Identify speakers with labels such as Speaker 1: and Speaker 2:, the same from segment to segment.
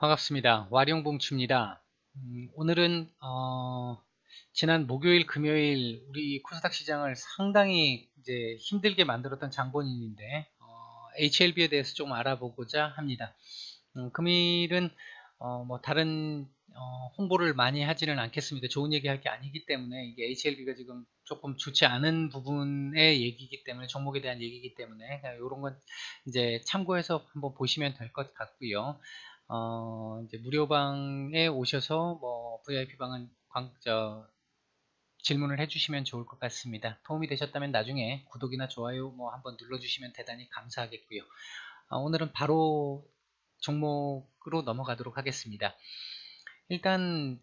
Speaker 1: 반갑습니다. 와룡봉추입니다. 오늘은 지난 목요일, 금요일 우리 코스닥 시장을 상당히 이제 힘들게 만들었던 장본인인데 HLB에 대해서 좀 알아보고자 합니다. 금요일은 뭐 다른 홍보를 많이 하지는 않겠습니다. 좋은 얘기 할 게 아니기 때문에 이게 HLB가 지금 조금 좋지 않은 부분의 얘기이기 때문에 종목에 대한 얘기이기 때문에 이런 건 이제 참고해서 한번 보시면 될 것 같고요. 이제 무료방에 오셔서 뭐 VIP방은 질문을 해주시면 좋을 것 같습니다. 도움이 되셨다면 나중에 구독이나 좋아요 뭐 한번 눌러주시면 대단히 감사하겠고요. 오늘은 바로 종목으로 넘어가도록 하겠습니다. 일단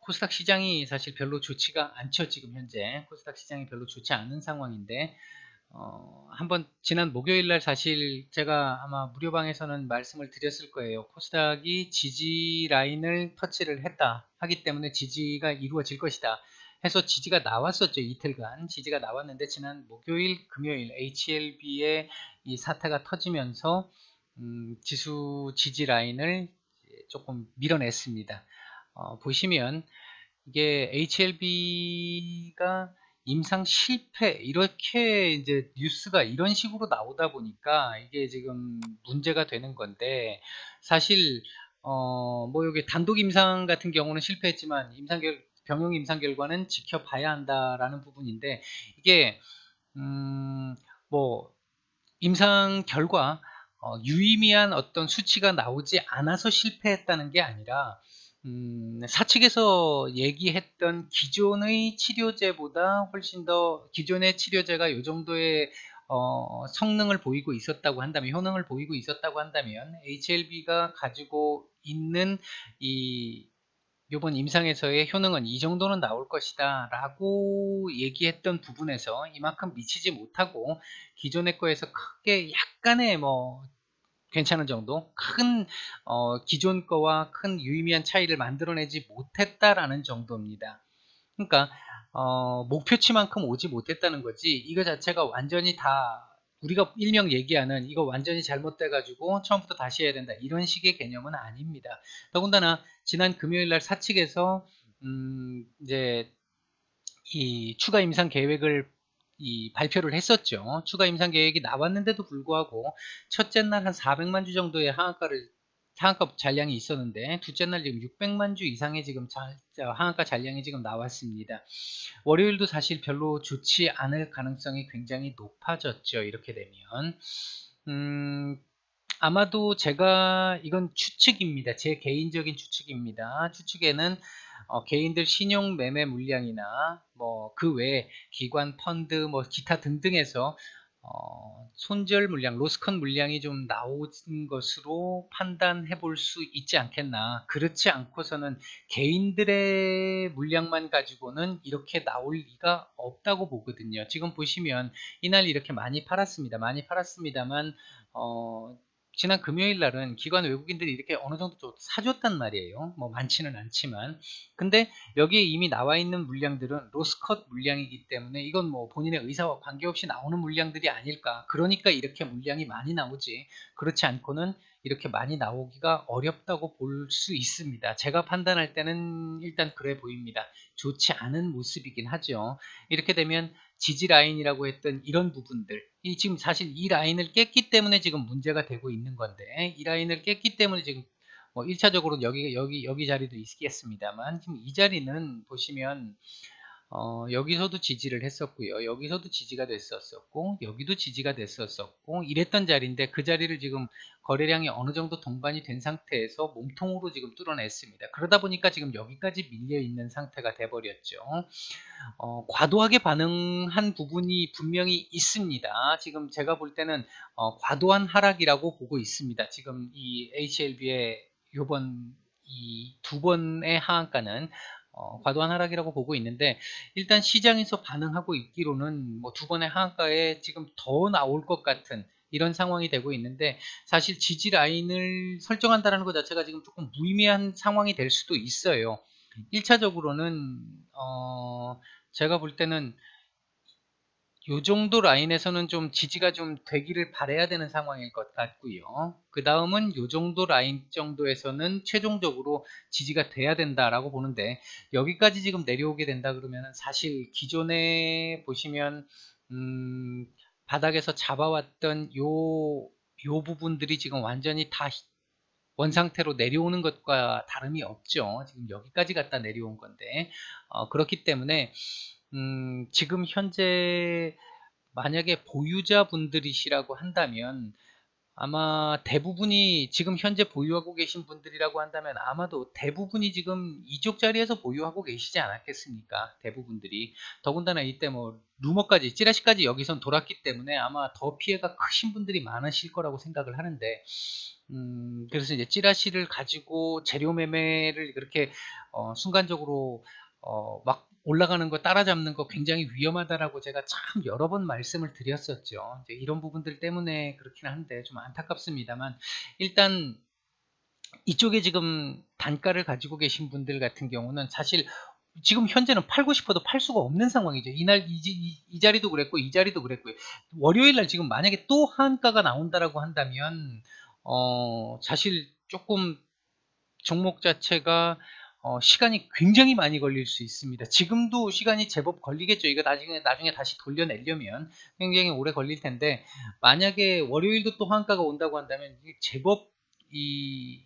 Speaker 1: 코스닥 시장이 사실 별로 좋지가 않죠. 지금 현재 코스닥 시장이 별로 좋지 않은 상황인데 한번 지난 목요일날 사실 제가 아마 무료방에서는 말씀을 드렸을 거예요. 코스닥이 지지 라인을 터치를 했다 하기 때문에 지지가 이루어질 것이다 해서 지지가 나왔었죠. 이틀간 지지가 나왔는데 지난 목요일 금요일 HLB의 이 사태가 터지면서 지수 지지 라인을 조금 밀어냈습니다. 보시면 이게 HLB가 임상 실패 이렇게 이제 뉴스가 이런 식으로 나오다 보니까 이게 지금 문제가 되는 건데 사실 뭐 여기 단독 임상 같은 경우는 실패했지만 병용 임상 결과는 지켜봐야 한다라는 부분인데 이게 뭐 임상 결과 유의미한 어떤 수치가 나오지 않아서 실패했다는 게 아니라 사측에서 얘기했던 기존의 치료제보다 훨씬 더 기존의 치료제가 이 정도의 성능을 보이고 있었다고 한다면 효능을 보이고 있었다고 한다면 HLB가 가지고 있는 이 이번 임상에서의 효능은 이 정도는 나올 것이다 라고 얘기했던 부분에서 이만큼 미치지 못하고 기존의 거에서 크게 약간의 뭐 괜찮은 정도 큰 기존 거와 큰 유의미한 차이를 만들어내지 못했다라는 정도입니다. 그러니까 목표치만큼 오지 못했다는 거지 이거 자체가 완전히 다 우리가 일명 얘기하는 이거 완전히 잘못돼 가지고 처음부터 다시 해야 된다 이런 식의 개념은 아닙니다. 더군다나 지난 금요일날 사측에서 이제 이 추가 임상 계획을 발표를 했었죠. 추가 임상 계획이 나왔는데도 불구하고 첫째 날 한 400만 주 정도의 하한가 잔량이 있었는데 둘째 날 지금 600만 주 이상의 지금 하한가 잔량이 지금 나왔습니다. 월요일도 사실 별로 좋지 않을 가능성이 굉장히 높아졌죠. 이렇게 되면 아마도 제가 이건 추측입니다. 제 개인적인 추측입니다. 추측에는 개인들 신용 매매 물량이나 뭐 그 외에 기관 펀드 뭐 기타 등등에서 손절 물량, 로스컨 물량이 좀 나온 것으로 판단해 볼 수 있지 않겠나. 그렇지 않고서는 개인들의 물량만 가지고는 이렇게 나올 리가 없다고 보거든요. 지금 보시면 이날 이렇게 많이 팔았습니다. 많이 팔았습니다만 지난 금요일 날은 기관 외국인들이 이렇게 어느 정도 좀 사줬단 말이에요. 뭐 많지는 않지만. 근데 여기에 이미 나와 있는 물량들은 로스컷 물량이기 때문에 이건 뭐 본인의 의사와 관계없이 나오는 물량들이 아닐까. 그러니까 이렇게 물량이 많이 나오지. 그렇지 않고는 이렇게 많이 나오기가 어렵다고 볼 수 있습니다. 제가 판단할 때는 일단 그래 보입니다. 좋지 않은 모습이긴 하죠. 이렇게 되면 지지 라인이라고 했던 이런 부분들, 지금 사실 이 라인을 깼기 때문에 지금 문제가 되고 있는 건데, 이 라인을 깼기 때문에 지금 뭐 1차적으로 여기 자리도 있겠습니다만, 지금 이 자리는 보시면 여기서도 지지를 했었고요. 여기서도 지지가 됐었고 여기도 지지가 됐었고 이랬던 자리인데 그 자리를 지금 거래량이 어느 정도 동반이 된 상태에서 몸통으로 지금 뚫어냈습니다. 그러다 보니까 지금 여기까지 밀려 있는 상태가 돼버렸죠. 과도하게 반응한 부분이 분명히 있습니다. 지금 제가 볼 때는 과도한 하락이라고 보고 있습니다. 지금 이 HLB의 요번 이 두 번의 하한가는 과도한 하락이라고 보고 있는데 일단 시장에서 반응하고 있기로는 뭐 두 번의 하한가에 지금 더 나올 것 같은 이런 상황이 되고 있는데 사실 지지 라인을 설정한다는 것 자체가 지금 조금 무의미한 상황이 될 수도 있어요. 1차적으로는 제가 볼 때는 요 정도 라인에서는 좀 지지가 좀 되기를 바라야 되는 상황일 것 같고요. 그 다음은 요 정도 라인 정도에서는 최종적으로 지지가 돼야 된다라고 보는데, 여기까지 지금 내려오게 된다 그러면 사실 기존에 보시면 음, 바닥에서 잡아왔던 요 부분들이 지금 완전히 다 원상태로 내려오는 것과 다름이 없죠. 지금 여기까지 갖다 내려온 건데, 그렇기 때문에 지금 현재 만약에 보유자분들이시라고 한다면, 아마 대부분이 지금 현재 보유하고 계신 분들이라고 한다면 아마도 대부분이 지금 이쪽 자리에서 보유하고 계시지 않았겠습니까? 대부분들이. 더군다나 이때 뭐 루머까지, 찌라시까지 여기선 돌았기 때문에 아마 더 피해가 크신 분들이 많으실 거라고 생각을 하는데, 그래서 이제 찌라시를 가지고 재료 매매를 그렇게 순간적으로 막 올라가는 거 따라잡는 거 굉장히 위험하다라고 제가 참 여러 번 말씀을 드렸었죠. 이제 이런 부분들 때문에 그렇긴 한데 좀 안타깝습니다만, 일단 이쪽에 지금 단가를 가지고 계신 분들 같은 경우는 사실 지금 현재는 팔고 싶어도 팔 수가 없는 상황이죠. 이날 이 자리도 그랬고 이 자리도 그랬고요. 월요일 날 지금 만약에 또 한가가 나온다라고 한다면 사실 조금 종목 자체가 시간이 굉장히 많이 걸릴 수 있습니다. 지금도 시간이 제법 걸리겠죠. 이거 나중에 다시 돌려내려면 굉장히 오래 걸릴 텐데, 만약에 월요일도 또 한가가 온다고 한다면 이게 제법 이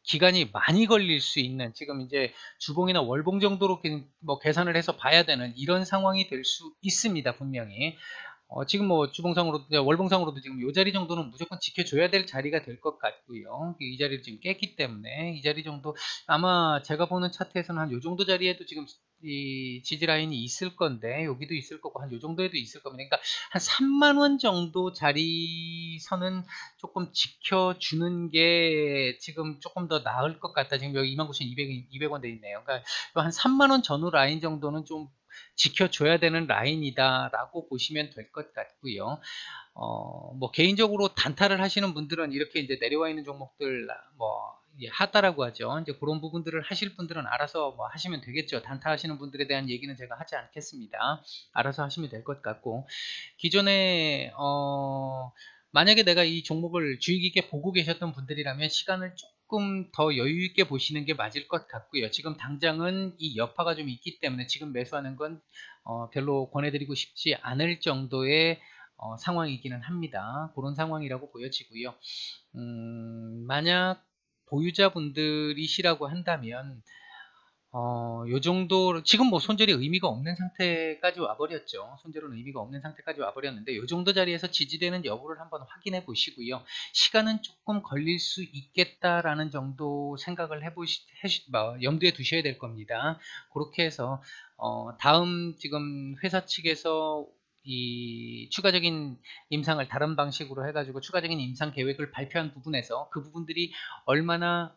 Speaker 1: 기간이 많이 걸릴 수 있는, 지금 이제 주봉이나 월봉 정도로 뭐 계산을 해서 봐야 되는 이런 상황이 될 수 있습니다. 분명히. 지금 뭐 주봉상으로, 월봉상으로도 지금 이 자리 정도는 무조건 지켜줘야 될 자리가 될 것 같고요. 이 자리를 지금 깼기 때문에 이 자리 정도, 아마 제가 보는 차트에서는 한 요 정도 자리에도 지금 이 지지 라인이 있을 건데, 여기도 있을 거고 한 요 정도에도 있을 겁니다. 그러니까 한 3만 원 정도 자리선은 조금 지켜주는 게 지금 조금 더 나을 것 같다. 지금 여기 29,200원 돼 있네요. 그러니까 한 3만 원 전후 라인 정도는 좀 지켜줘야 되는 라인이다라고 보시면 될 것 같고요. 뭐 개인적으로 단타를 하시는 분들은 이렇게 이제 내려와 있는 종목들 뭐 하다라고 하죠. 이제 그런 부분들을 하실 분들은 알아서 뭐 하시면 되겠죠. 단타 하시는 분들에 대한 얘기는 제가 하지 않겠습니다. 알아서 하시면 될 것 같고, 기존에 만약에 내가 이 종목을 주의 깊게 보고 계셨던 분들이라면 시간을 조금 더 여유 있게 보시는 게 맞을 것 같고요. 지금 당장은 이 여파가 좀 있기 때문에 지금 매수하는 건 별로 권해드리고 싶지 않을 정도의 상황이기는 합니다. 그런 상황이라고 보여지고요. 만약 보유자분들이시라고 한다면 요 정도, 지금 뭐 손절이 의미가 없는 상태까지 와버렸죠. 손절은 의미가 없는 상태까지 와버렸는데, 요 정도 자리에서 지지되는 여부를 한번 확인해 보시고요. 시간은 조금 걸릴 수 있겠다라는 정도 생각을 염두에 두셔야 될 겁니다. 그렇게 해서, 다음 지금 회사 측에서 이 추가적인 임상을 다른 방식으로 해가지고 추가적인 임상 계획을 발표한 부분에서 그 부분들이 얼마나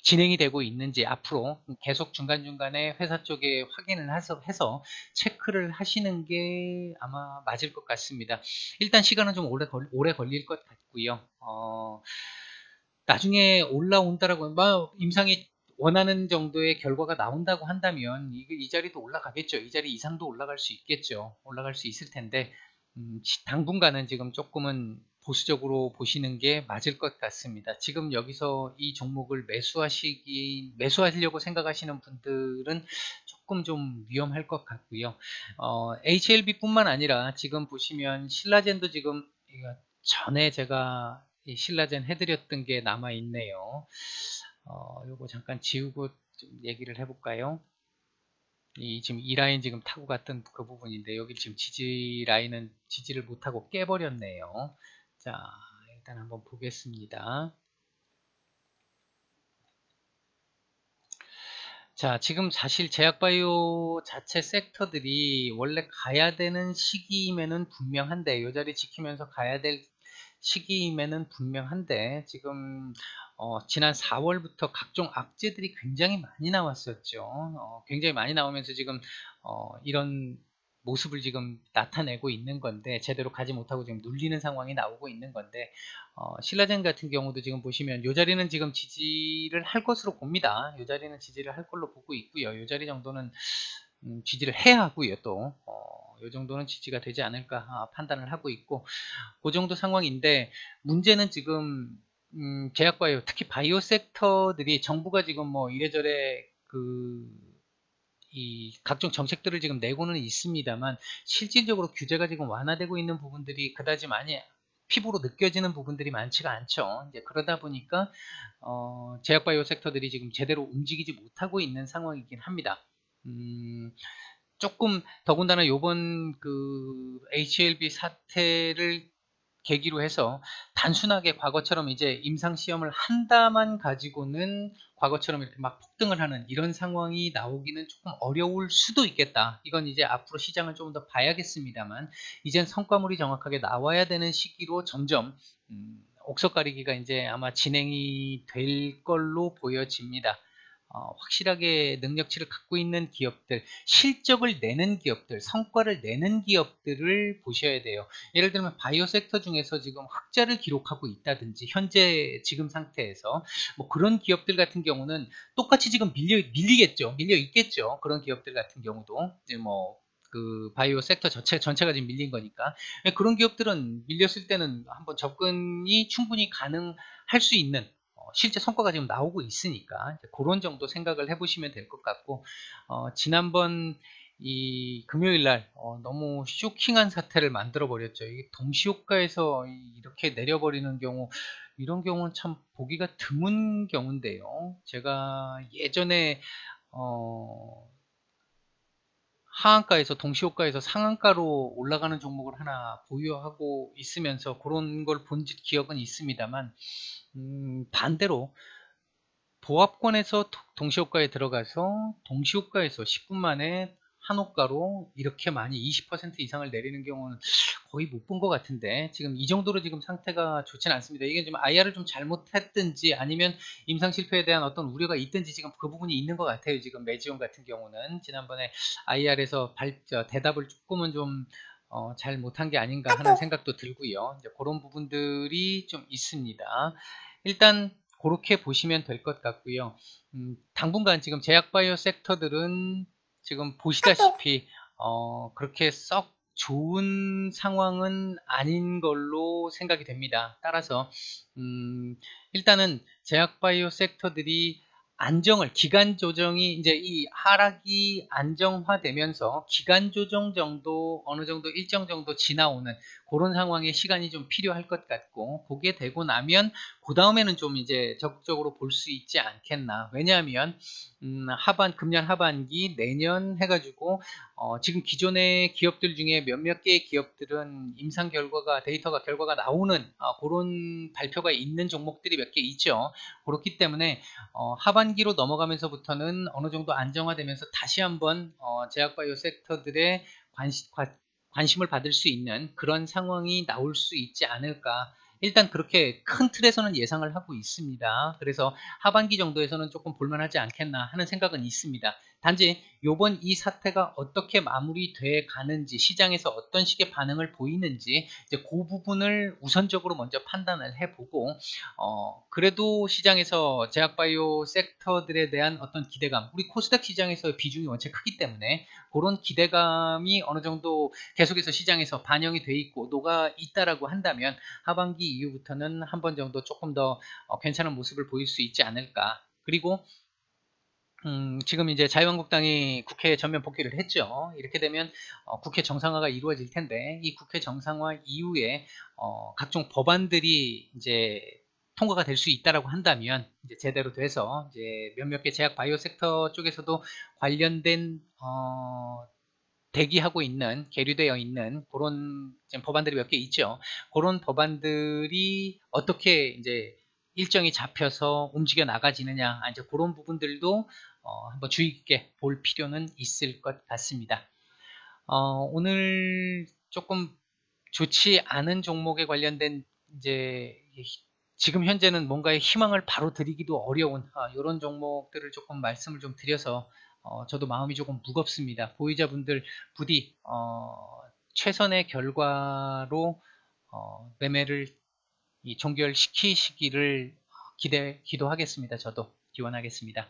Speaker 1: 진행이 되고 있는지 앞으로 계속 중간중간에 회사 쪽에 확인을 해서 체크를 하시는 게 아마 맞을 것 같습니다. 일단 시간은 좀 오래 걸릴 것 같고요. 나중에 올라온다라고, 임상이 원하는 정도의 결과가 나온다고 한다면 이 자리도 올라가겠죠. 이 자리 이상도 올라갈 수 있겠죠. 올라갈 수 있을 텐데, 당분간은 지금 조금은 보수적으로 보시는 게 맞을 것 같습니다. 지금 여기서 이 종목을 매수하시려고 생각하시는 분들은 조금 좀 위험할 것 같고요. HLB뿐만 아니라 지금 보시면 신라젠도 지금 전에 제가 이 신라젠 해드렸던 게 남아 있네요. 요거 잠깐 지우고 좀 얘기를 해볼까요? 지금 이 라인 지금 타고 갔던 그 부분인데, 여기 지금 지지를 못하고 깨버렸네요. 자, 일단 한번 보겠습니다. 자, 지금 사실 제약바이오 자체 섹터들이 원래 가야 되는 시기임에는 분명한데, 이 자리 지키면서 가야 될 시기임에는 분명한데, 지금 지난 4월부터 각종 악재들이 굉장히 많이 나왔었죠. 굉장히 많이 나오면서 지금 이런 모습을 지금 나타내고 있는 건데, 제대로 가지 못하고 지금 눌리는 상황이 나오고 있는 건데, 신라젠 같은 경우도 지금 보시면 이 자리는 지금 지지를 할 것으로 봅니다. 이 자리는 지지를 할 걸로 보고 있고요. 이 자리 정도는 지지를 해야 하고요. 또 이 정도는 지지가 되지 않을까 판단을 하고 있고, 그 정도 상황인데, 문제는 지금 제약바이오, 특히 바이오 섹터들이 정부가 지금 뭐 이래저래 이 각종 정책들을 지금 내고는 있습니다만, 실질적으로 규제가 지금 완화되고 있는 부분들이 그다지 많이 피부로 느껴지는 부분들이 많지가 않죠. 이제 그러다 보니까 제약바이오 섹터들이 지금 제대로 움직이지 못하고 있는 상황이긴 합니다. 조금 더군다나 요번 HLB 사태를 계기로 해서 단순하게 과거처럼 이제 임상시험을 한다만 가지고는 과거처럼 이렇게 막 폭등을 하는 이런 상황이 나오기는 조금 어려울 수도 있겠다. 이건 이제 앞으로 시장을 조금 더 봐야겠습니다만, 이젠 성과물이 정확하게 나와야 되는 시기로 점점 옥석 가리기가 이제 아마 진행이 될 걸로 보여집니다. 확실하게 능력치를 갖고 있는 기업들, 실적을 내는 기업들, 성과를 내는 기업들을 보셔야 돼요. 예를 들면 바이오 섹터 중에서 지금 흑자를 기록하고 있다든지, 현재 지금 상태에서 뭐 그런 기업들 같은 경우는 똑같이 지금 밀려 있겠죠. 그런 기업들 같은 경우도 이제 뭐 바이오 섹터 전체가 지금 밀린 거니까, 그런 기업들은 밀렸을 때는 한번 접근이 충분히 가능할 수 있는 실제 성과가 지금 나오고 있으니까 그런 정도 생각을 해보시면 될 것 같고, 지난번 이 금요일날 너무 쇼킹한 사태를 만들어 버렸죠. 이게 동시효과에서 이렇게 내려버리는 경우, 이런 경우는 참 보기가 드문 경우인데요. 제가 예전에 하한가에서 동시효과에서 상한가로 올라가는 종목을 하나 보유하고 있으면서 그런 걸 본 기억은 있습니다만, 반대로 보합권에서 동시효과에 들어가서 동시효과에서 10분 만에 한호가로 이렇게 많이 20% 이상을 내리는 경우는 거의 못 본 것 같은데, 지금 이 정도로 지금 상태가 좋지는 않습니다. 이게 지금 IR을 좀 잘못했든지 아니면 임상 실패에 대한 어떤 우려가 있든지 지금 그 부분이 있는 것 같아요. 지금 매지온 같은 경우는 지난번에 IR에서 대답을 조금은 좀 잘 못한 게 아닌가 하는 생각도 들고요. 이제 그런 부분들이 좀 있습니다. 일단 그렇게 보시면 될 것 같고요. 당분간 지금 제약바이오 섹터들은 지금 보시다시피 그렇게 썩 좋은 상황은 아닌 걸로 생각이 됩니다. 따라서 일단은 제약바이오 섹터들이 기간 조정이 이제 이 하락이 안정화되면서 기간 조정 정도 어느 정도 일정 정도 지나오는 그런 상황에 시간이 좀 필요할 것 같고, 그게 되고 나면 그 다음에는 좀 이제 적극적으로 볼 수 있지 않겠나. 왜냐하면 금년 하반기 내년 해가지고 지금 기존의 기업들 중에 몇몇 개의 기업들은 임상 결과가 나오는 그런 발표가 있는 종목들이 몇 개 있죠. 그렇기 때문에 하반기로 넘어가면서부터는 어느 정도 안정화되면서 다시 한번 제약바이오 섹터들의 관심을 받을 수 있는 그런 상황이 나올 수 있지 않을까. 일단 그렇게 큰 틀에서는 예상을 하고 있습니다. 그래서 하반기 정도에서는 조금 볼만하지 않겠나 하는 생각은 있습니다. 단지 요번 이 사태가 어떻게 마무리돼 가는지, 시장에서 어떤 식의 반응을 보이는지 이제 그 부분을 우선적으로 먼저 판단을 해보고, 그래도 시장에서 제약바이오 섹터들에 대한 어떤 기대감, 우리 코스닥 시장에서 비중이 원체 크기 때문에 그런 기대감이 어느 정도 계속해서 시장에서 반영이 돼 있고 녹아 있다라고 한다면 하반기 이후부터는 한 번 정도 조금 더 괜찮은 모습을 보일 수 있지 않을까. 그리고 지금 이제 자유한국당이 국회에 전면 복귀를 했죠. 이렇게 되면 국회 정상화가 이루어질 텐데, 이 국회 정상화 이후에 각종 법안들이 이제 통과가 될 수 있다라고 한다면, 이제 제대로 돼서 이제 몇몇 개 제약 바이오 섹터 쪽에서도 관련된 대기하고 있는, 계류되어 있는 그런 법안들이 몇 개 있죠. 그런 법안들이 어떻게 이제 일정이 잡혀서 움직여 나가지느냐, 이제 그런 부분들도 한번 주의 깊게 볼 필요는 있을 것 같습니다. 오늘 조금 좋지 않은 종목에 관련된 이제 지금 현재는 뭔가의 희망을 바로 드리기도 어려운 이런 종목들을 조금 말씀을 좀 드려서 저도 마음이 조금 무겁습니다. 보유자분들 부디 최선의 결과로 매매를 종결시키시기를 기도하겠습니다. 저도 기원하겠습니다.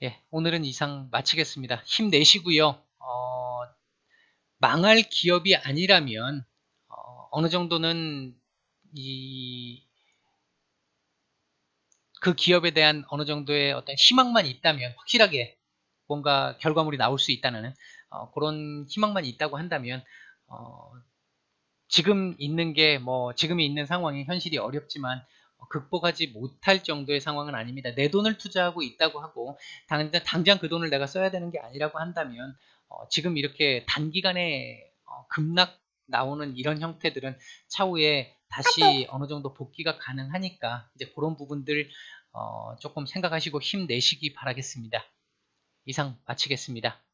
Speaker 1: 예, 오늘은 이상 마치겠습니다. 힘내시고요. 망할 기업이 아니라면 어느 정도는 그 기업에 대한 어느 정도의 어떤 희망만 있다면, 확실하게 뭔가 결과물이 나올 수 있다는 그런 희망만 있다고 한다면 어, 지금 있는 게 지금이 있는 상황이 현실이 어렵지만 극복하지 못할 정도의 상황은 아닙니다. 내 돈을 투자하고 있다고 하고 당장 그 돈을 내가 써야 되는 게 아니라고 한다면 지금 이렇게 단기간에 급락 나오는 이런 형태들은 차후에 다시 어느 정도 복귀가 가능하니까 이제 그런 부분들 조금 생각하시고 힘내시기 바라겠습니다. 이상 마치겠습니다.